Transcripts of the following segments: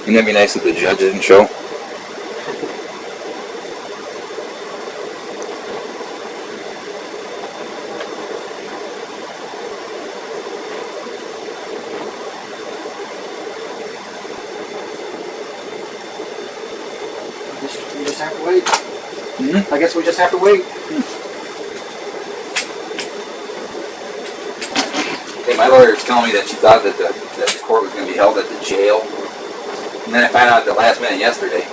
Wouldn't that be nice if the judge didn't show? We just have to wait. Mm-hmm. I guess we just have to wait. Okay, my lawyer was telling me that she thought that the court was going to be held at the jail. And then I found out at the last minute yesterday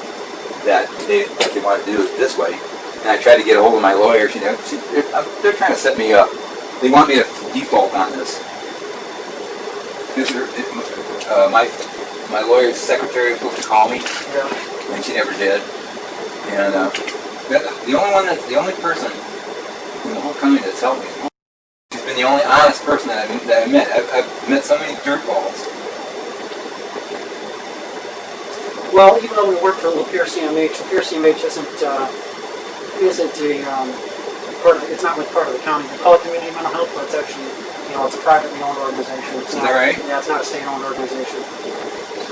that they want to do it this way. And I tried to get a hold of my lawyer. They're trying to set me up. They want me to default on this. My lawyer's secretary was supposed to call me, and she never did. And the only person in the whole county that's helped me, she's been the only honest person that I met. I've met so many dirtballs. Well, even though we work for Lapeer CMH isn't it's not like part of the county. We call it community mental health, but it's actually, it's a privately owned organization. Is that right? Yeah, it's not a state-owned organization.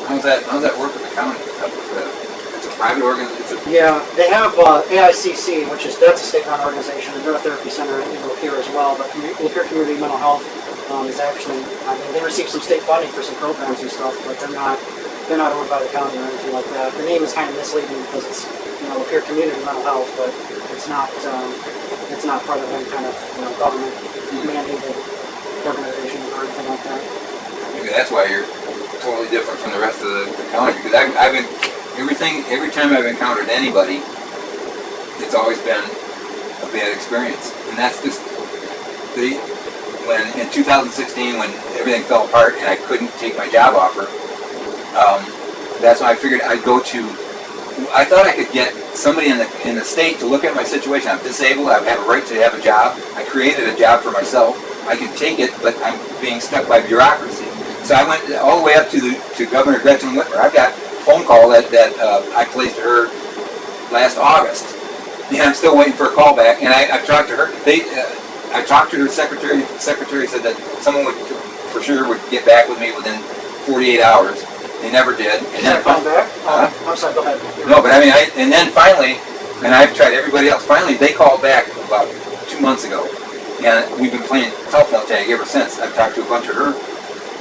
How's that work with the county? It's a private organization? Yeah, they have AICC, that's a state-run organization, and they're a therapy center in Lapeer as well, but Lapeer Community Mental Health is actually, they receive some state funding for some programs and stuff, but they're not owned by the county or anything like that. The name is kind of misleading because it's, Lapeer Community Mental Health, but it's not part of any kind of, government mandated organization or anything like that. Maybe that's why you're totally different from the rest of the county, because I've been, every time I've encountered anybody, it's always been a bad experience. And that's just, when in 2016, when everything fell apart and I couldn't take my job offer, that's when I figured I'd go to, I thought I could get somebody in the state to look at my situation. I'm disabled, I have a right to have a job. I created a job for myself. I can take it, but I'm being stuck by bureaucracy. So I went all the way up to Governor Gretchen Whitmer. I got a phone call that I placed her last August. And I'm still waiting for a call back. And I've talked to her. I talked to her secretary. The secretary said that someone for sure would get back with me within 48 hours. They never did. And then phone back? I'm sorry, go ahead. No, but and then finally, and I've tried everybody else, finally they called back about 2 months ago. And we've been playing telephone tag ever since. I've talked to a bunch of her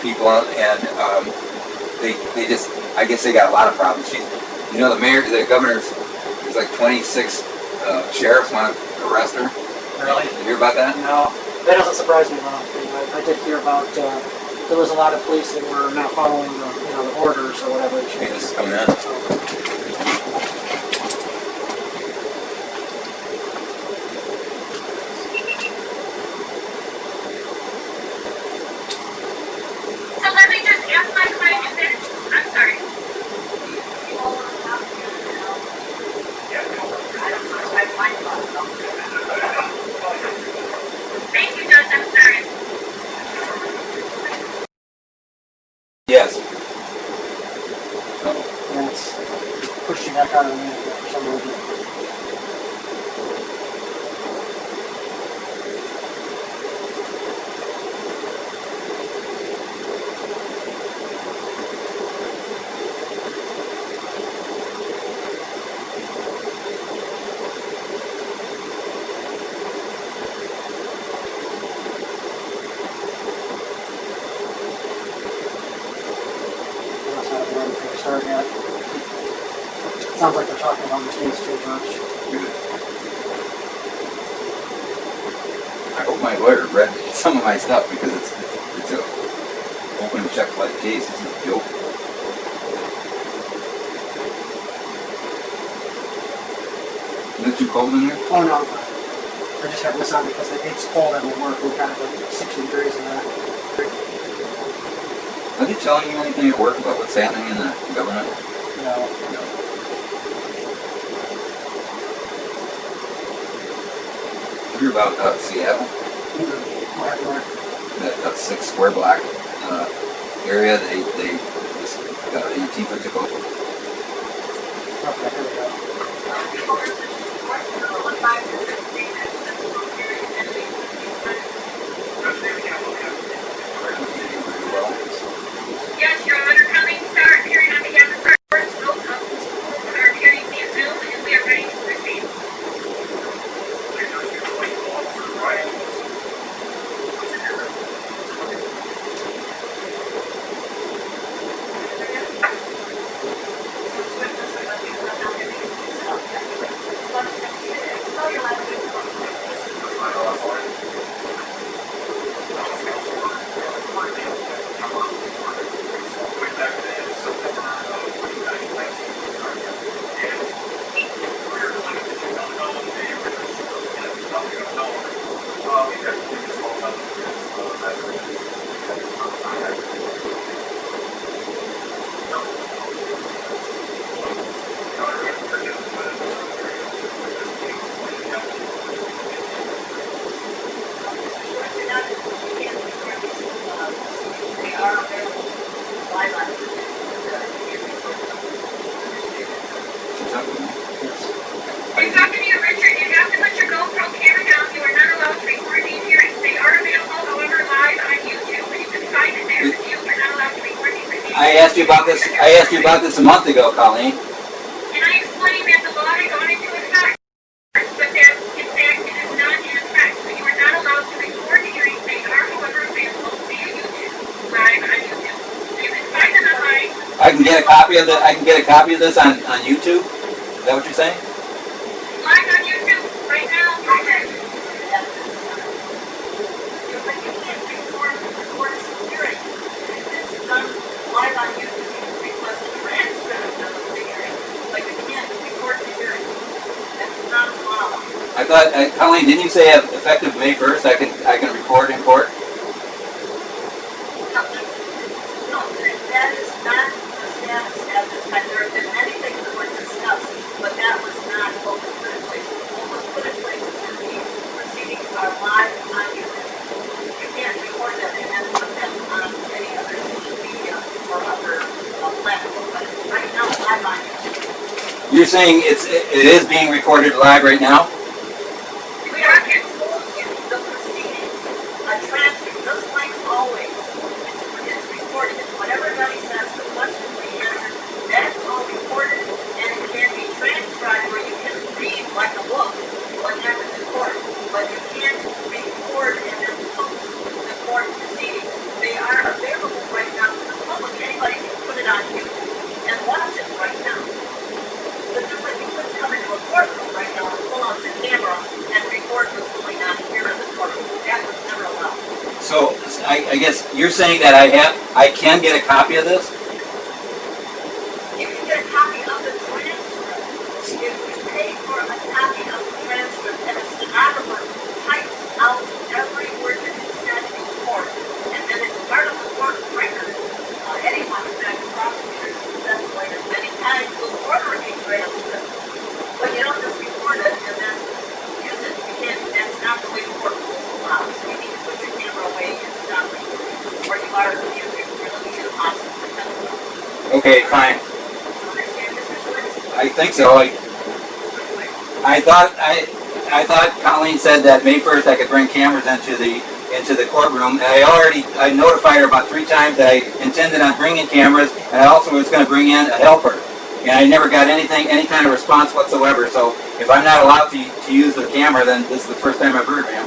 people, and they just, I guess they got a lot of problems. The mayor, the governor's, there's like 26 sheriffs want to arrest her. Really? Did you hear about that? No, that doesn't surprise me at all. I did hear about there was a lot of police that were not following the orders or whatever. Hey, this is coming in. So let me just ask my question. I'm sorry. Thank you, Judge. I'm sorry. Yes. And it's pushing back out of the meeting for some reason. Start yet. Sounds like they're talking about the case too much. I hope my lawyer read some of my stuff, because it's a open check like case. It's a joke. Is it too cold in there? Oh no, I just have this on because it's cold at my work. We're kind of like 60 degrees in there. Are they telling you anything at work about what's happening in the government? No. You hear about Seattle? That 6 square block area, they Antifa took over. Okay, here we go. Yes, Your Honor, Colleen Starr, appearing on behalf of you about this. I asked you about this a month ago, Colleen. And I explained that the law is on into effect, but that in fact it is not in effect. So you are not allowed to record hearings. They are, however, available via YouTube, live on YouTube. So you can find them online. I can get a copy of this on YouTube. Is that what you're saying? Live on YouTube right now. Okay. But you can't record the court's hearing. If it's done live on YouTube, you can request a transcript of the hearing, but you can't record the hearing. That's not allowed. I thought, Colleen, didn't you say effective May 1st I can record in court? No, that is not the status at this time. There have been many things that were discussed, but that was not what was put in place. What was put in place is that the proceedings are live on YouTube. You can't record them and then put them on any other social media or other platform. But right now, live on YouTube. You're saying it is being recorded live right now? We are exposing the proceedings, a transcript, just like always. It's recorded. It's whatever Gunny says, the questions we answer, that's all recorded, and it can be transcribed where you can read like a book what happens in court. But you can't record and then post the court proceedings. They are available right now to the public. Anybody can put it on YouTube and watch it right now. But just like you couldn't come into a courtroom right now and pull out your camera and record what's going on here in the courtroom. That was never allowed. So I guess you're saying that I can get a copy of this? You can get a copy of the transcript. If you pay for a copy of the transcript and a stenographer types out every word that is said in court, and then it's part of the court record, anyone, in fact, prosecutors, investigators, many times will order a transcript. But you don't just record it and then use it. You can't, that's not the way the court rules allow. So you need to put your camera away and stop recording. Or you are, you're looking at a possible potential. Okay, fine. Understand this situation? I think so. I thought Colleen said that May 1st I could bring cameras into the courtroom, and I notified her about 3 times that I intended on bringing cameras, and I also was going to bring in a helper. And I never got any kind of response whatsoever. So if I'm not allowed to use the camera, then this is the first time I've heard, ma'am.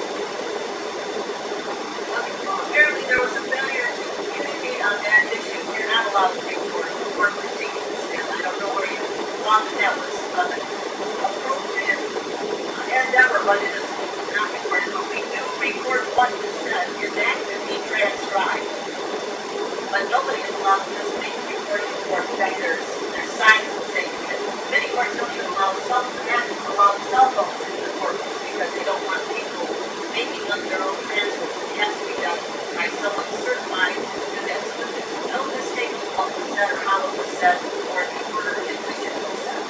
Apparently there was a failure to communicate on that issue. You're not allowed to record court proceedings, and I don't know where you thought that was appropriate endeavor, but it is not recorded. But we do record what is said, and that can be transcribed. But nobody is allowed to just make recording in court. In fact, there's signs that say you can. Many courts don't even allow cell phones into the court because they don't want people making up their own transcripts. It has to be done by someone certified to do that. So that there's no mistake in what was said or how it was said, or if you were in which it was said.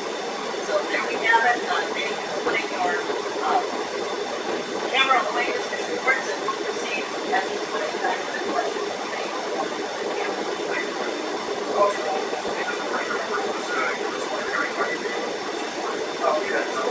So there we have it. Thank you for putting your camera away as Mr. Words and we'll proceed as he's putting back to the question. Thank you. Okay, so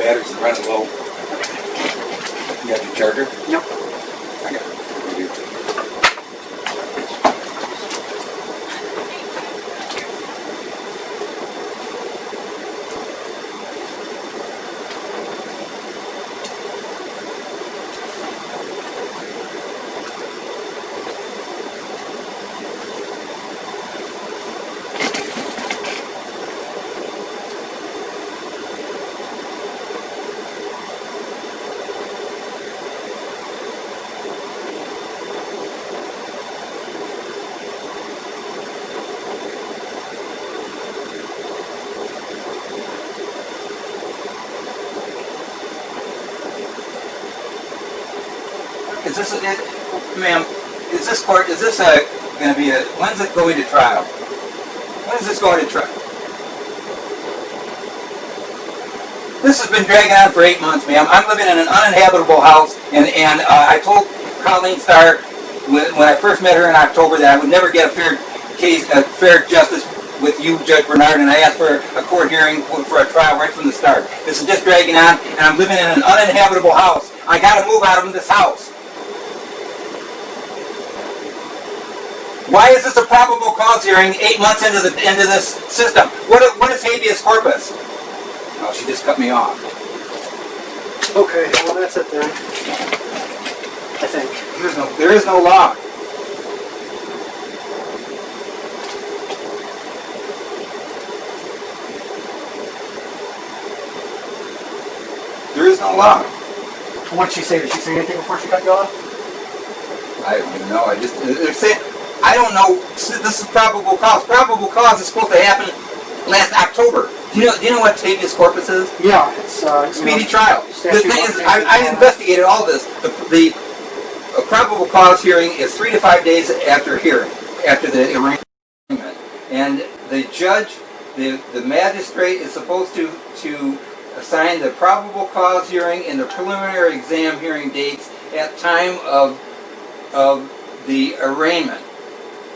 batteries are running low. You got your charger? Yep. I got it. Right here. Is this, ma'am, is this court, is this going to be when's it going to trial? When is this going to trial? This has been dragging on for 8 months, ma'am. I'm living in an uninhabitable house, and I told Colleen Starr when I first met her in October that I would never get a fair justice with you, Judge Bernard, and I asked for a court hearing for a trial right from the start. This is just dragging on, and I'm living in an uninhabitable house. I got to move out of this house. Why is this a probable cause hearing 8 months into this system? What is habeas corpus? Oh, she just cut me off. Okay, well that's it then. I think. There is no law. There is no law. What did she say? Did she say anything before she cut you off? I don't even know. They're saying, I don't know. This is probable cause. Probable cause is supposed to happen last October. Do you know what habeas corpus is? Yeah, it's Speedy trial. The thing is, I investigated all this. The probable cause hearing is 3 to 5 days after the arraignment, and the judge, the magistrate is supposed to assign the probable cause hearing and the preliminary exam hearing dates at time of the arraignment.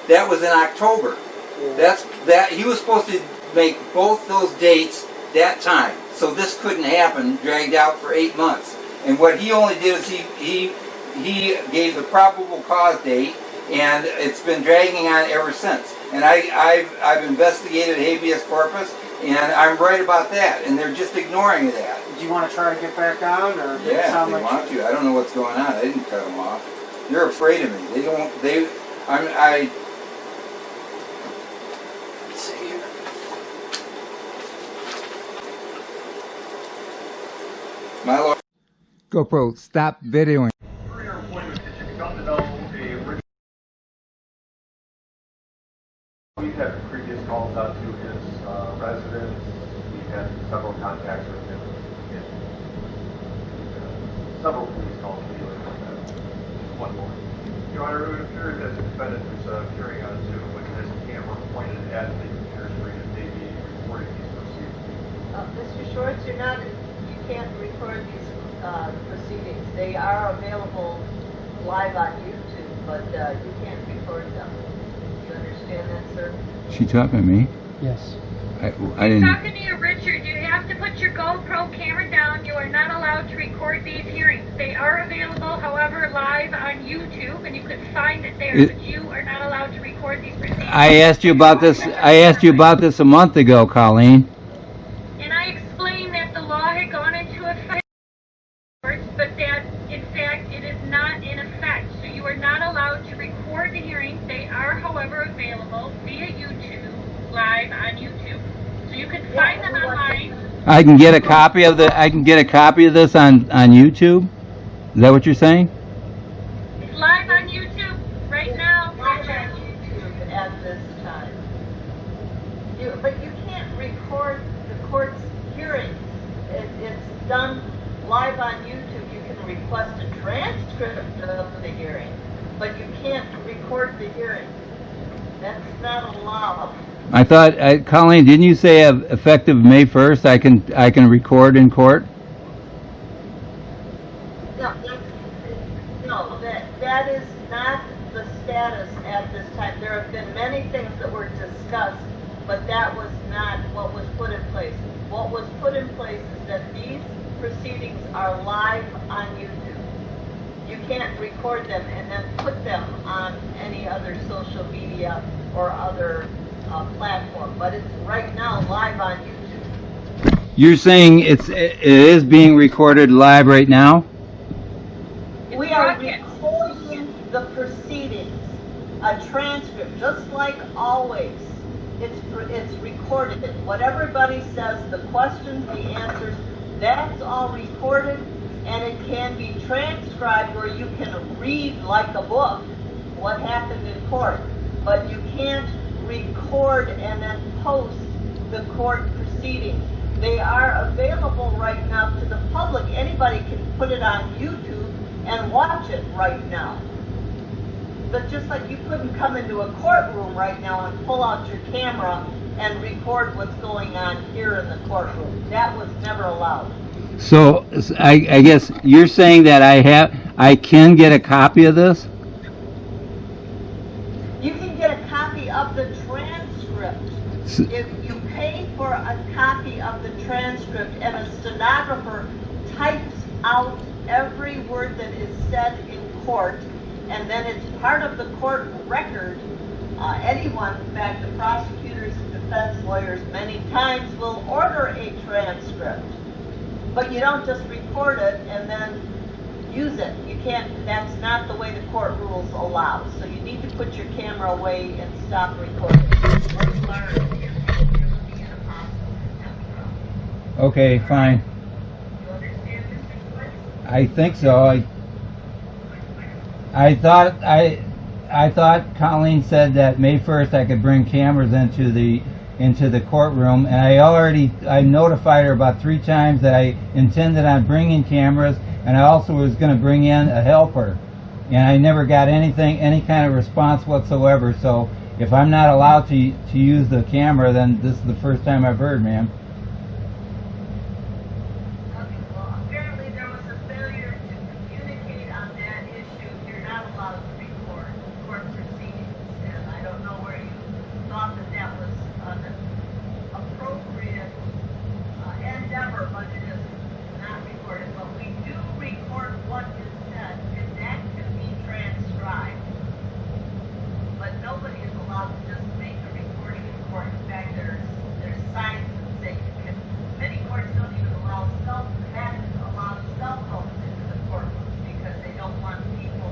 That was in October. Yeah. He was supposed to make both those dates that time. So this couldn't happen, dragged out for 8 months. And what he only did is he gave the probable cause date, and it's been dragging on ever since. And I've investigated habeas corpus, and I'm right about that. And they're just ignoring that. Do you want to try to get back on, or did it Yeah, sound if they like want to. I don't know what's going on. I didn't cut them off. You're afraid of me. Let's see here. My lawyer. GoPro, stop videoing. For your appointment, did you come to know a original? We've had previous calls out to his residence. We've had several contacts with him. Several police calls dealing with that. One more. Your Honor, it would appear that the defendant was appearing on Zoom with his camera pointed at the computer screen and maybe recording these proceedings. Mr. Schwartz, you can't record these proceedings. They are available live on YouTube, but you can't record them. You understand that, sir? She talking to me? Yes. I didn't. Talking to you, Richard. You have to put your GoPro camera down. You are not allowed to record these hearings. They are available, however, live on YouTube, and you can find it there. But you are not allowed to record these proceedings. I asked you about this. I asked you about this a month ago, Colleen. And I explained that the law had gone into effect, but that, in fact, it is not in effect. So you are not allowed to record the hearings. They are, however, available via YouTube, live on YouTube. So you can find them online. I can get a copy of the. I can get a copy of this on YouTube. Is that what you're saying? It's live on YouTube right now, Live Richard. on YouTube at this time. But you can't record the court's hearings. It's done live on YouTube. You can request a transcript of the hearing, but you can't record the hearing. That's not allowed. I thought, Colleen, didn't you say effective May 1st? I can record in court. No, that is not the status at this time. There have been many things that were discussed, but that was not what was put in place. What was put in place is that these proceedings are live on YouTube. You can't record them and then put them on any other social media or other platform, but it's right now live on YouTube. You're saying it is being recorded live right now? We are recording the proceedings, a transcript, just like always. It's recorded. What everybody says, the questions, the answers, that's all recorded, and it can be transcribed where you can read like a book what happened in court, but you can't record and then post the court proceedings. They are available right now to the public. Anybody can put it on YouTube and watch it right now. But just like you couldn't come into a courtroom right now and pull out your camera and record what's going on here in the courtroom. That was never allowed. So I guess you're saying that I can get a copy of this? You can get a copy of the transcript. If you pay for a copy of the transcript and a stenographer types out every word that is said in court, and then it's part of the court record, anyone, in fact, the prosecutors and defense lawyers many times will order a transcript. But you don't just record it and then use it. You can't, that's not the way the court rules allow. So you need to put your camera away and stop recording. Okay, fine. You understand, Mr. Swift? I think so. I thought Colleen said that May 1st I could bring cameras into the courtroom, and I notified her about 3 times that I intended on bringing cameras, and I also was going to bring in a helper, and I never got any kind of response whatsoever. So if I'm not allowed to use the camera, then this is the first time I've heard, ma'am. Okay, well, apparently there was a failure to communicate on that issue. You're not allowed to record court proceedings, and I don't know where you thought that was an appropriate endeavor, but it is not recorded. But we do record what is said, and that can be transcribed. But nobody is allowed to just make a recording in court. In fact, there's signs that say you can. Many courts don't even allow cell phones into the courtroom because they don't want people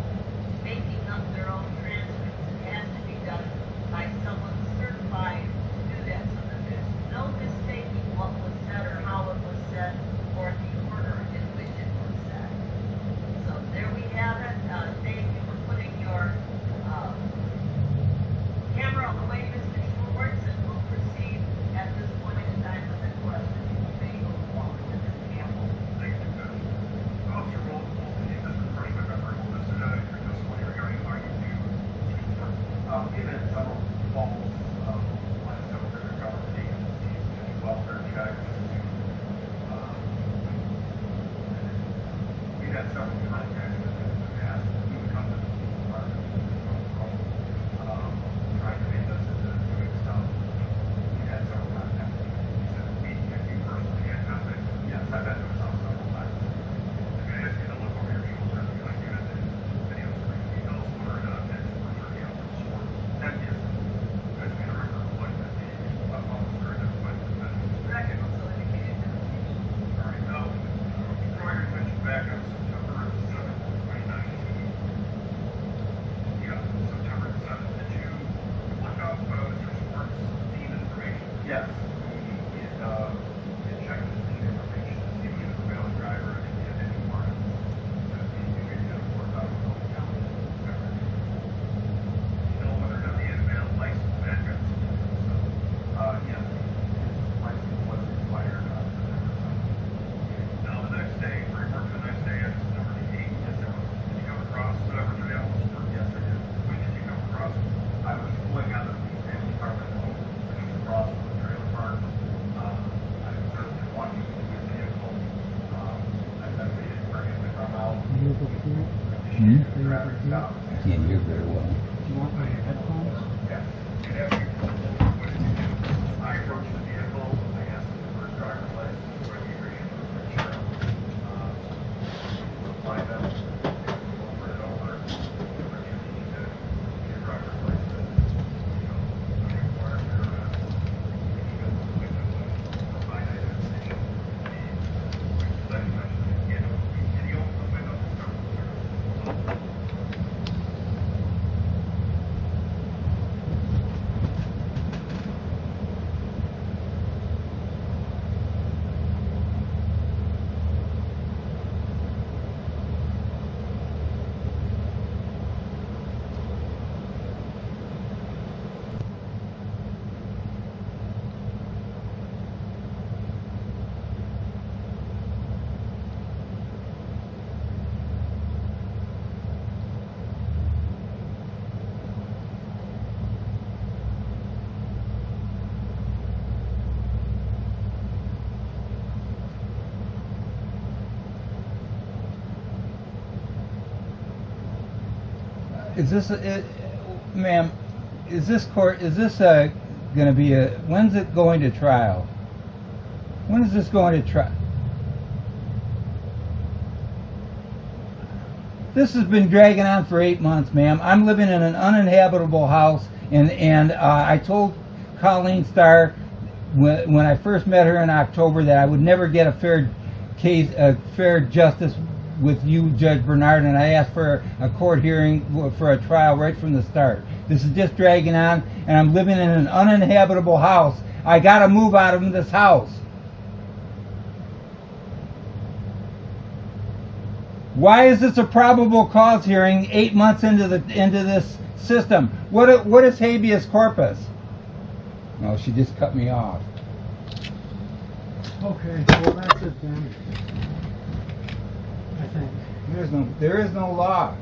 making up their own transcripts. It has to be done by someone certified to do that, so that there's no mistaking what was said or how it was said or the order in which it was said. So there we have it. Dave, you were putting your camera away, Mr. Schwartz, and we'll proceed at this point in time with the question. You may go forward with this Campbell. Thank you, Judge. Officer Wolf, this is the first time I've ever listened to your testimony regarding how you do. We've had several calls, on several different government agencies, welfare checks. We've had several contacts with them in the past. We would come to the police department, trying to make us into doing stuff. We had several contacts. He said, have you personally had contact? Yes, I've had those several times. I'm going to ask you to look over your shoulder. If you like to have the videos for you, know or not, that's for sure you have to sort. That is, because we don't remember what the officer and everybody was saying. Record also indicated to the police. All right, now, draw your attention back on September 7th, 2019. Yeah, September 7th. Did you look up Mr. Schwartz's deed information? Yes. We did check his deed information to see if he was a valid driver and if he had any warrants. That he could get a $4,000 county. You know whether or not he had a valid license and address? Yes. His license was expired on September 7th. Now the next day, very work the next day, it's September the 8th. Yes, it was. Did you come across Virginia Allen's work? Yes, I did. When did you come across? I was pulling out of the family apartment home, which was across from the trailer park. I was just walking to his vehicle. I waited for him to come out. Traffic stop. Can't hear very well. Do you want my headphones? Yes. And after what did you do? I approached the vehicle. I asked him for his driver's license. Is this, ma'am, is this going to be when's it going to trial? When is this going to trial? This has been dragging on for 8 months, ma'am. I'm living in an uninhabitable house, and I told Colleen Starr when I first met her in October that I would never get a fair justice with you, Judge Bernard, and I asked for a court hearing for a trial right from the start. This is just dragging on, and I'm living in an uninhabitable house. I gotta move out of this house. Why is this a probable cause hearing 8 months into this system? What is habeas corpus? No, she just cut me off. Okay, well that's it then. I think. There is no law.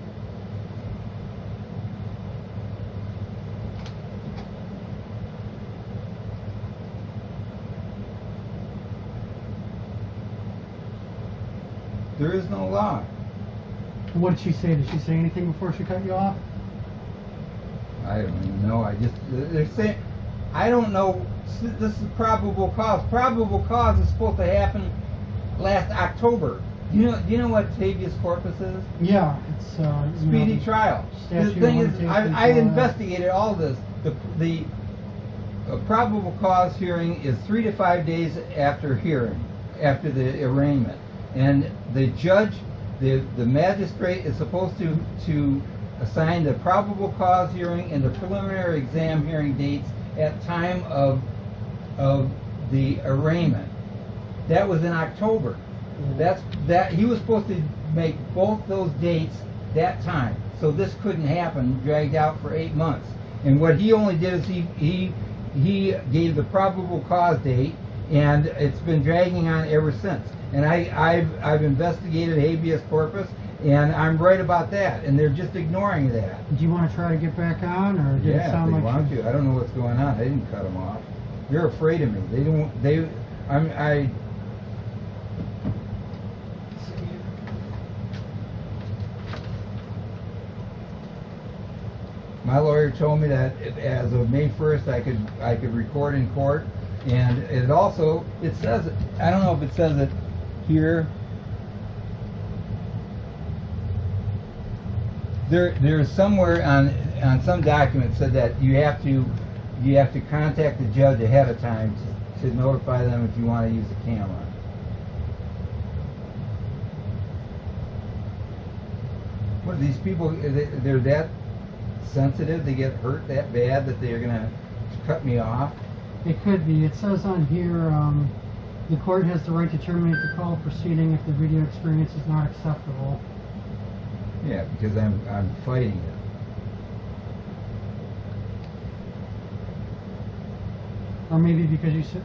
There is no law. What did she say? Did she say anything before she cut you off? I don't even know. They're saying, I don't know. This is probable cause. Probable cause is supposed to happen last October. Do you know what habeas corpus is? Yeah, it's Speedy trial. The thing is, I investigated all this. The probable cause hearing is 3 to 5 days after the arraignment, and the judge, the magistrate is supposed to assign the probable cause hearing and the preliminary exam hearing dates at time of the arraignment. That was in October. That he was supposed to make both those dates that time, so this couldn't happen, dragged out for 8 months. And what he only did is he gave the probable cause date, and it's been dragging on ever since. And I've investigated habeas corpus, and I'm right about that, and they're just ignoring that. Do you want to try to get back on, or did it sound they like want to. I don't know what's going on. I didn't cut them off. They're afraid of me. My lawyer told me that as of May 1st I could record in court, and it says it. I don't know if it says it here. There's somewhere on some document said that you have to contact the judge ahead of time to notify them if you want to use a camera. What, these people, they're that sensitive, they get hurt that bad that they're gonna cut me off? It could be. It says on here, the court has the right to terminate the call proceeding if the video experience is not acceptable. Yeah, because I'm fighting it. Or maybe because you said,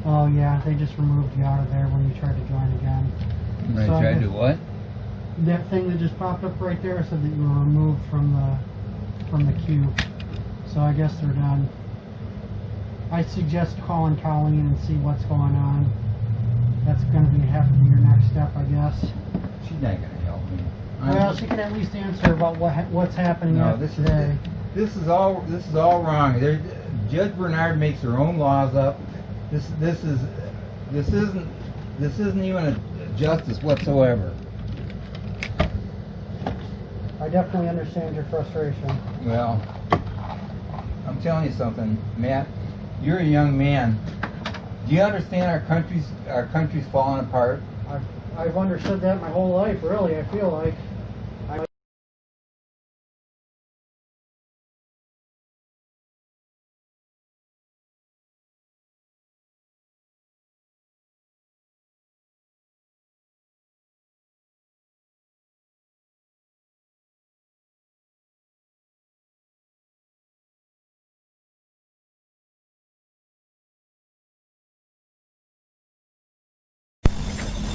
oh yeah, they just removed you out of there when you tried to join again. I tried to what? That thing that just popped up right there said that you were removed from the queue. So I guess they're done. I suggest calling Colleen and see what's going on. That's going to have to be your next step, I guess. She's not going to help me. Well, she can at least answer about what's happening today. This is all wrong. Judge Bernard makes her own laws up. This isn't even a justice whatsoever. I definitely understand your frustration. Well, I'm telling you something, Matt. You're a young man. Do you understand our country's falling apart? I've understood that my whole life, really. I feel like.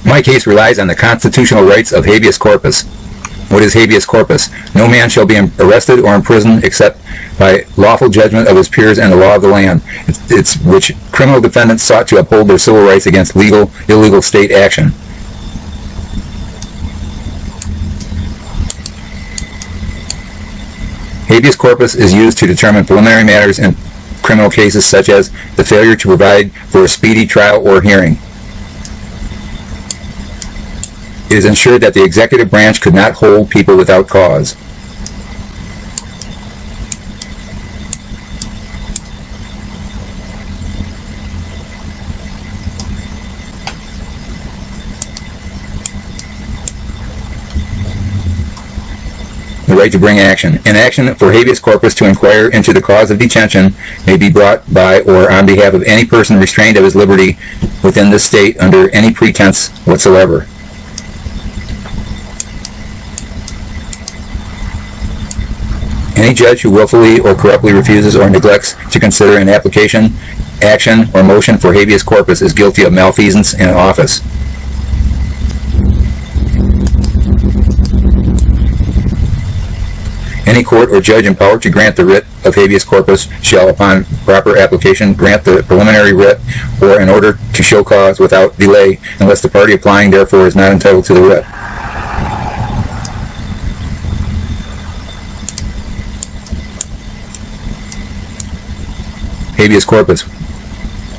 My case relies on the constitutional rights of habeas corpus. What is habeas corpus? No man shall be arrested or imprisoned except by lawful judgment of his peers and the law of the land. It's which criminal defendants sought to uphold their civil rights against illegal state action. Habeas corpus is used to determine preliminary matters in criminal cases such as the failure to provide for a speedy trial or hearing. It is ensured that the executive branch could not hold people without cause. The right to bring action. An action for habeas corpus to inquire into the cause of detention may be brought by or on behalf of any person restrained of his liberty within this state under any pretense whatsoever. Any judge who willfully or corruptly refuses or neglects to consider an application, action, or motion for habeas corpus is guilty of malfeasance in office. Any court or judge empowered to grant the writ of habeas corpus shall, upon proper application, grant the preliminary writ or in order to show cause without delay, unless the party applying therefore is not entitled to the writ. Habeas corpus.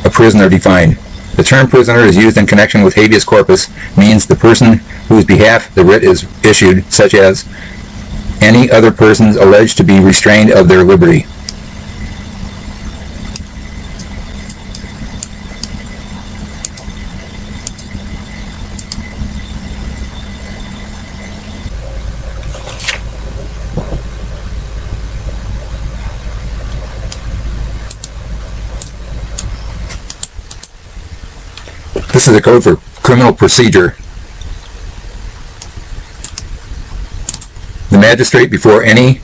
A prisoner defined. The term prisoner is used in connection with habeas corpus means the person whose behalf the writ is issued, such as any other persons alleged to be restrained of their liberty. This is a code for criminal procedure. The magistrate, before any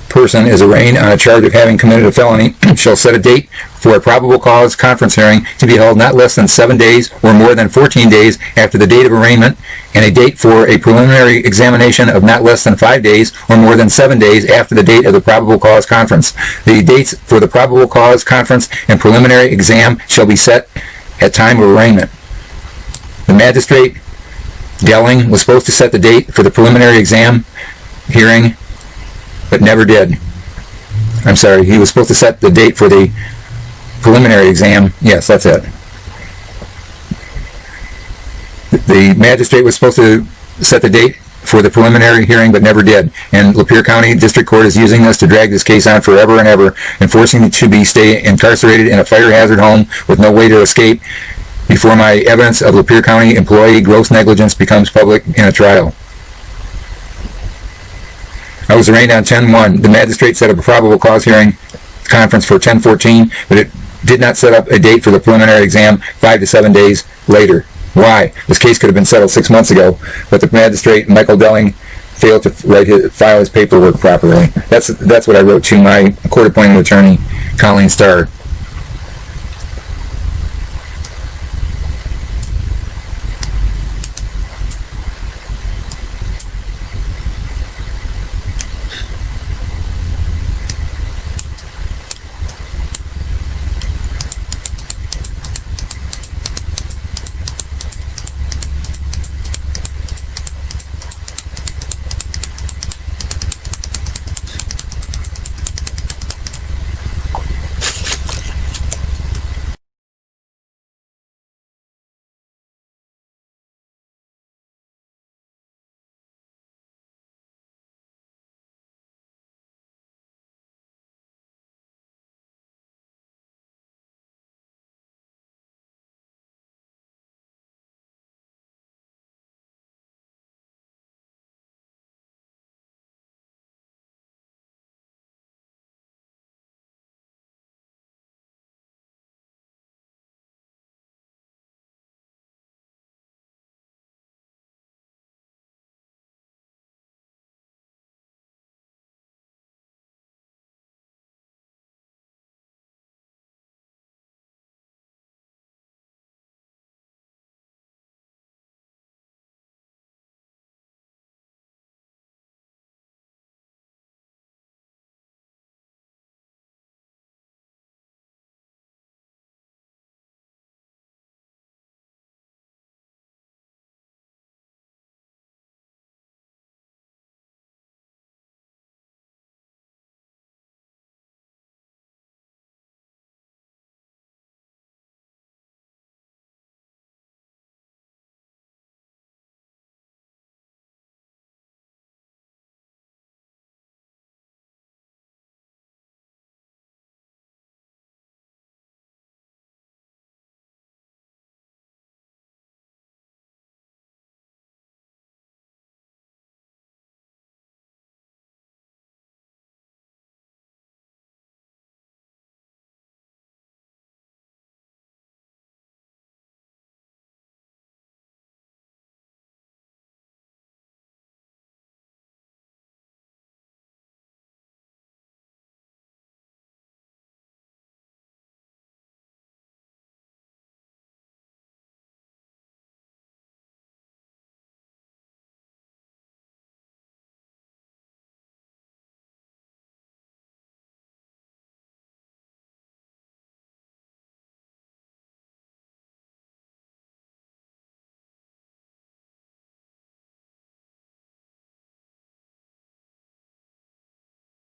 person is arraigned on a charge of having committed a felony, shall set a date for a probable cause conference hearing to be held not less than 7 days or more than 14 days after the date of arraignment, and a date for a preliminary examination of not less than 5 days or more than 7 days after the date of the probable cause conference. The dates for the probable cause conference and preliminary exam shall be set at time of arraignment. The magistrate, Delling, was supposed to set the date for the preliminary exam hearing, but never did. I'm sorry, he was supposed to set the date for the preliminary exam. Yes, that's it. The magistrate was supposed to set the date for the preliminary hearing, but never did. And Lapeer County District Court is using this to drag this case on forever and ever, and forcing me to stay incarcerated in a fire hazard home with no way to escape before my evidence of Lapeer County employee gross negligence becomes public in a trial. I was arraigned on 10/1. The magistrate set up a probable cause hearing conference for 10/14, but it did not set up a date for the preliminary exam 5 to 7 days later. Why? This case could have been settled 6 months ago, but the magistrate, Michael Delling, failed to file his paperwork properly. That's what I wrote to my court-appointed attorney, Colleen Starr.